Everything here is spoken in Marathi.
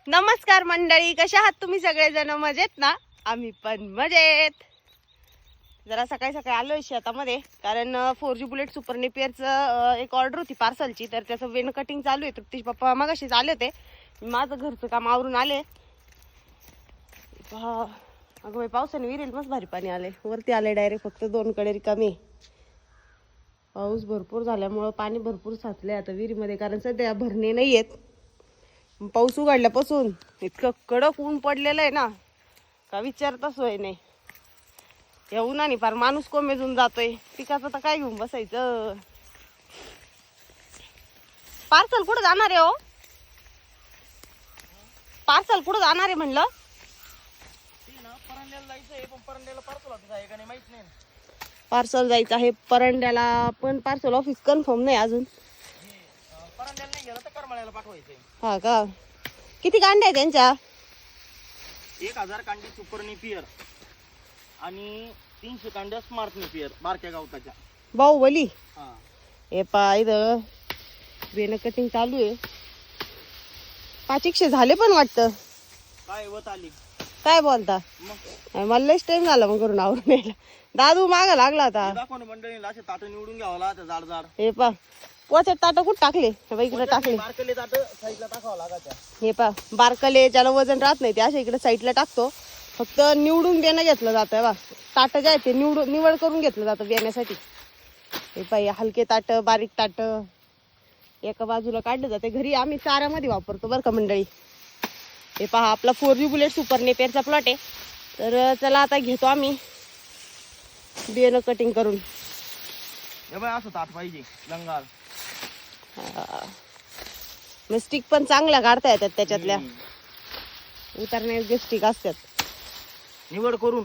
नमस्कार मंडळी, कशा आहात तुम्ही सगळेजण? मजेत ना? आम्ही पण मजेत. जरा सकाळी सकाळी आलोय शेतामध्ये, कारण 4G बुलेट सुपर नेपियरचं एक ऑर्डर होती पार्सलची, तर त्याचं वेन कटिंग चालू आहे. तृप्तीचे पप्पा मगाशीच आले होते, माझं घरचं काम आवरून आले. अगं बाई, पावसाने विहिरीला मस्त भारी पाणी आले, वरती आले डायरेक्ट. फक्त 2 कडे रिकामी. पाऊस भरपूर झाल्यामुळं पाणी भरपूर साचले आता विहिरीमध्ये, कारण सध्या भरणे नाही आहेत. पाऊस उघडल्यापासून इतकं कडक ऊन पडलेलं आहे ना, का विचारता सोय नाही. या उन्हाने फार माणूस कोमेजून जातोय. पिकाचं तर काय घेऊन बसायचं. पार्सल कुठं जाणार आहे हो? पार्सल कुठं जाणार आहे म्हणलं? पार्सल जायचं आहे परंड्याला, पण पार्सल ऑफिस कन्फर्म नाही अजून. हा का? किती कांड्या आहे त्यांच्या? 1000 कांडी सुपर नेपियर आणि 300 कांड्या स्मार्ट नेपियर बारक्या गावताच्या. बाहुबली. हा, हे पा इथं बेन कटिंग चालू आहे. 500 झाले पण वाटतं. काय वत आली? काय बोलता? मग मला लयच टाइम झाला मग करून आवरून यायला. दादू मागा लागला आता. दाखवा ना मंडळीला, असे ताट निवडून घ्यावं लागतं जाड जाड. हे पा पोचट ताट कुठं टाकले? इकडे टाकले. बारकले ताट साईडला टाकावं लागायचं. हे पा बारकले, ज्याला वजन राहत नाही ते अशा इकडे साईडला टाकतो. फक्त निवडून बेणं घेतलं जातं बा. ताट जे आहे ते निवड करून घेतलं जातं बेण्यासाठी. हे पा हलके ताट, बारीक ताट एका बाजूला काढलं जाते. घरी आम्ही चाऱ्यामध्ये वापरतो बरं का मंडळी. हे पहा, आपला 4G बुलेट सुपर नेपियरचा प्लॉट आहे. तर चला आता घेतो आम्ही बेणं कटिंग करून. हे बाय असं ताट पाहिजे लंगार. स्टिक पण चांगल्या काढता येतात त्याच्यातल्या. उतरण्याचे स्टिक असतात. निवड करून